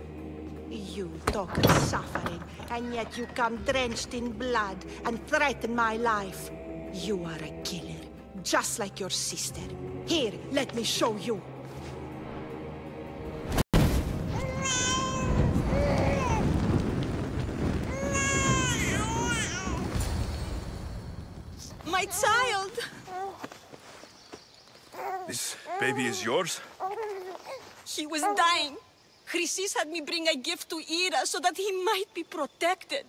You talk of suffering, and yet you come drenched in blood and threaten my life. You are a killer, just like your sister. Here, let me show you. My child! This baby is yours? He was dying. Chrysis had me bring a gift to Ira so that he might be protected.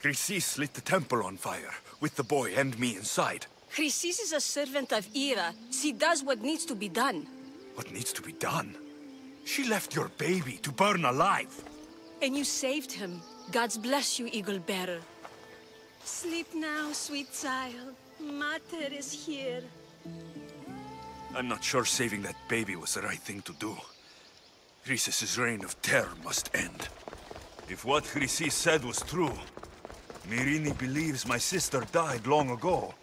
Chrysis lit the temple on fire, with the boy and me inside. Chrysis is a servant of Ira. She does what needs to be done. What needs to be done? She left your baby to burn alive. And you saved him. God's bless you, Eagle Bearer. Sleep now, sweet child. Mater is here. I'm not sure saving that baby was the right thing to do. Chrysis' reign of terror must end. If what Chrysis said was true, Myrini believes my sister died long ago.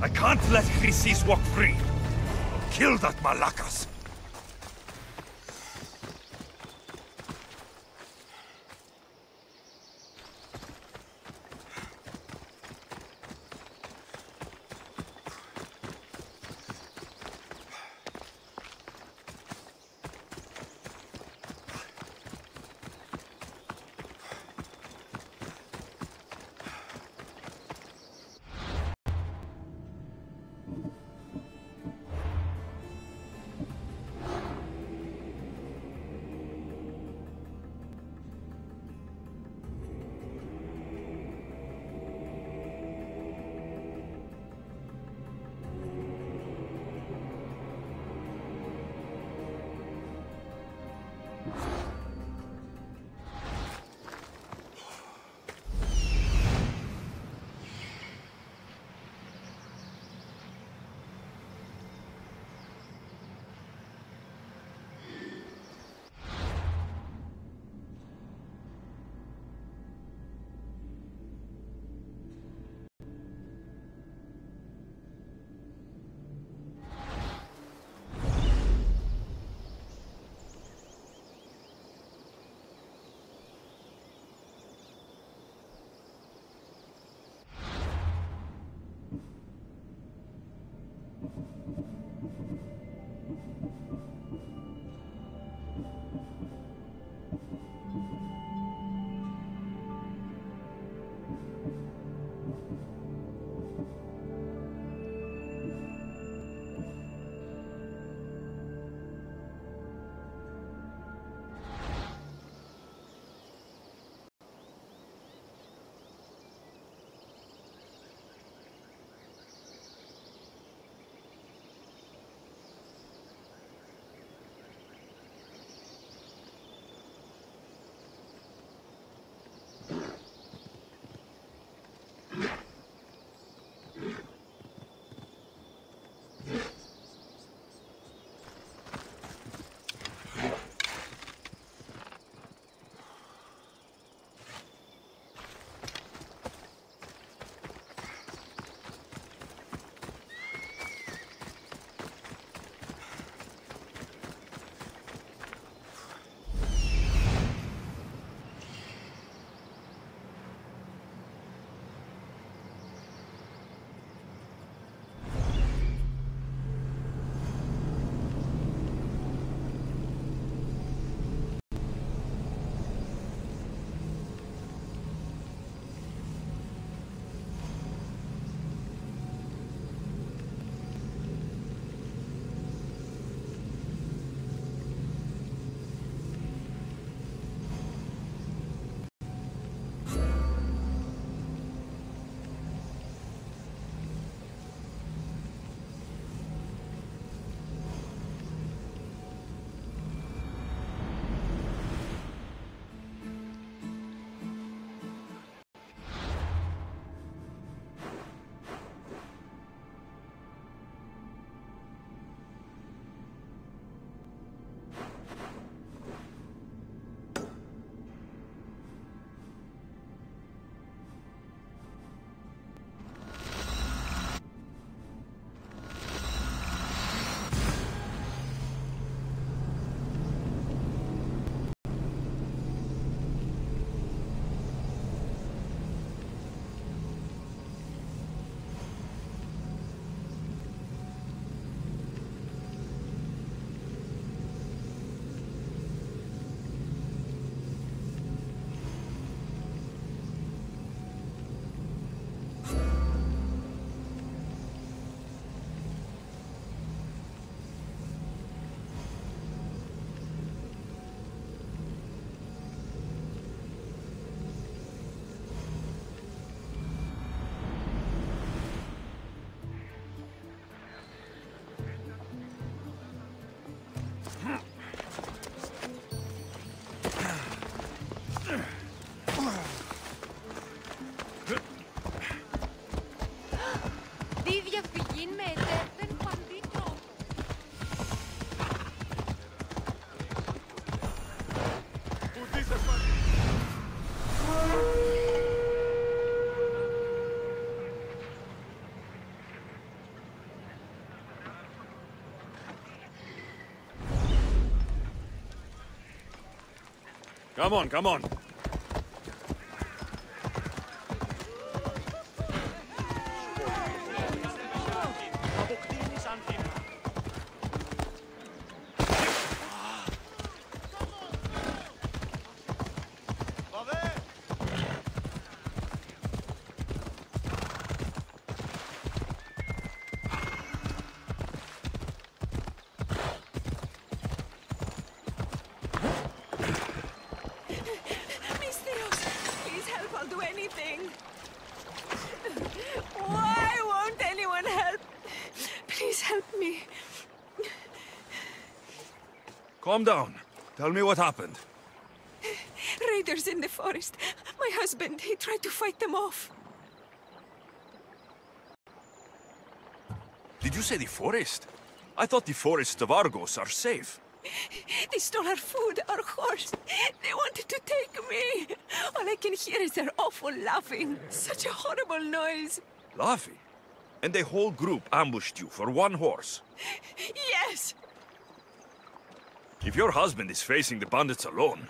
I can't let Chrysis walk free. Kill that Malakas! Come on, come on. Why won't anyone help? Please help me. Calm down. Tell me what happened. Raiders in the forest. My husband, he tried to fight them off. Did you say the forest? I thought the forests of Argos are safe. They stole our food, our horse. They wanted to take me. All I can hear is their awful laughing. Such a horrible noise. Laughing? And the whole group ambushed you for one horse? Yes! If your husband is facing the bandits alone,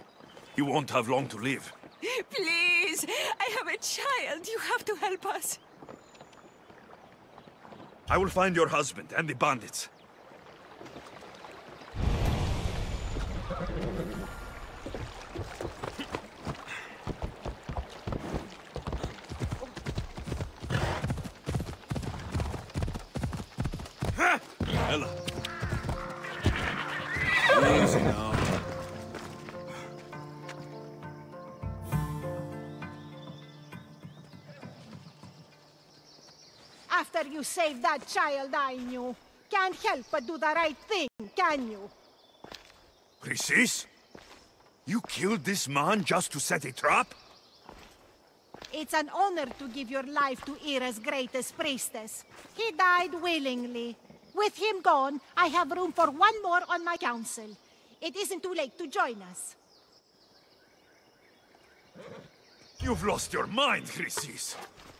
he won't have long to live. Please! I have a child. You have to help us. I will find your husband and the bandits. Ella. Easy now. After you saved that child I knew, can't help but do the right thing, can you? Chrysis? You killed this man just to set a trap? It's an honor to give your life to Era's greatest priestess. He died willingly. With him gone, I have room for one more on my council. It isn't too late to join us. You've lost your mind, Chrysis.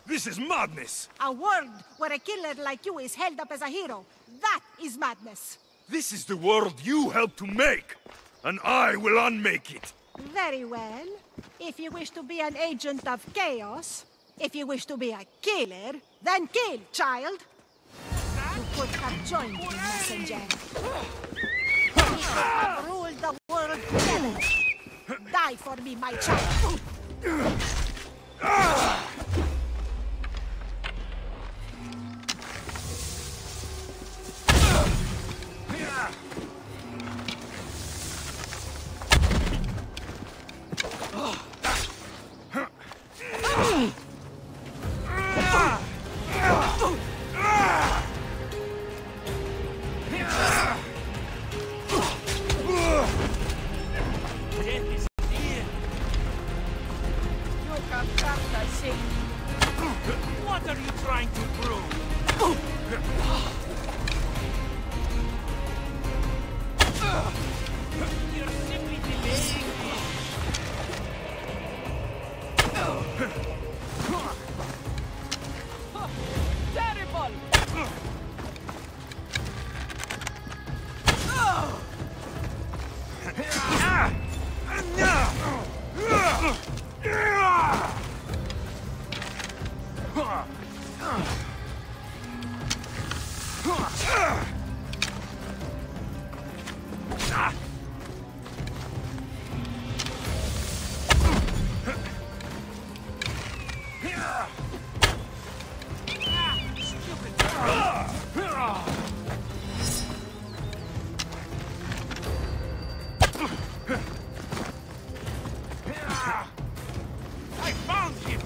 This is madness. A world where a killer like you is held up as a hero. That is madness. This is the world you helped to make, and I will unmake it. Very well. If you wish to be an agent of chaos, if you wish to be a killer, then kill, child. You could have joined me, messenger. We have ruled the world together. Die for me, my child. What are you trying to prove? You're simply delaying Terrible! I found him!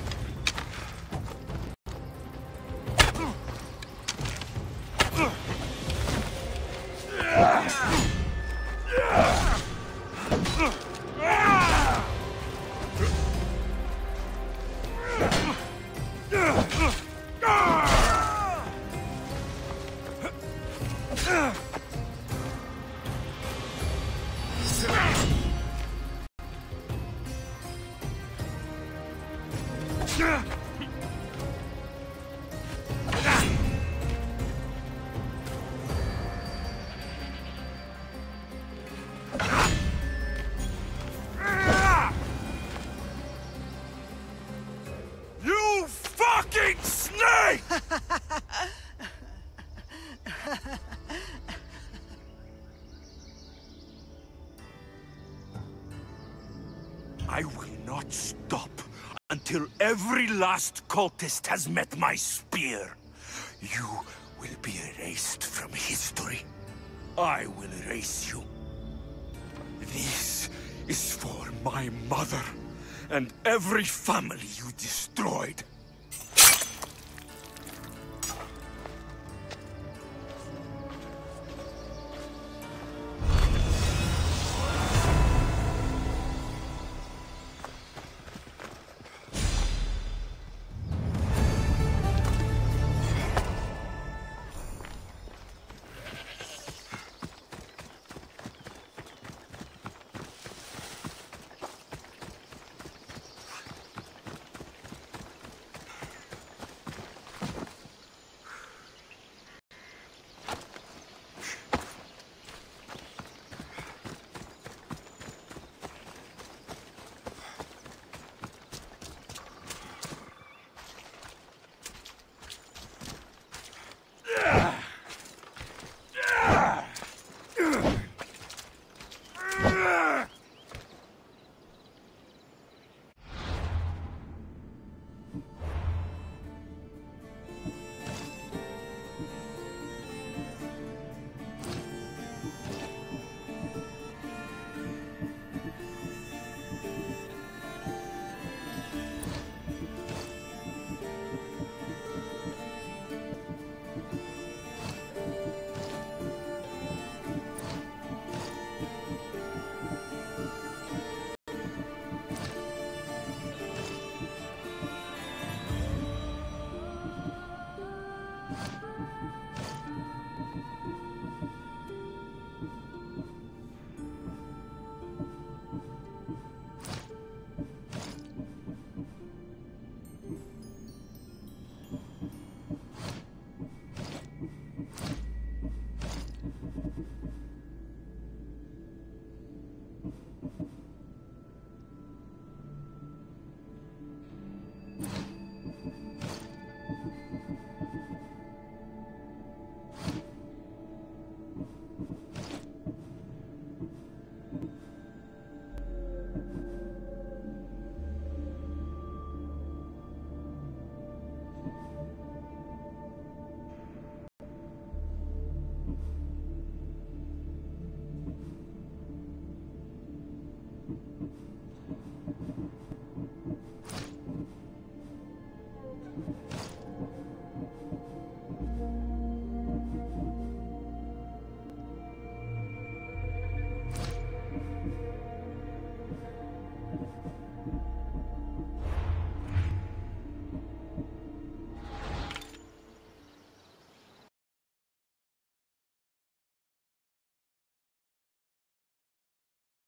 I will not stop until every last cultist has met my spear. You will be erased from history. I will erase you. This is for my mother and every family you destroyed.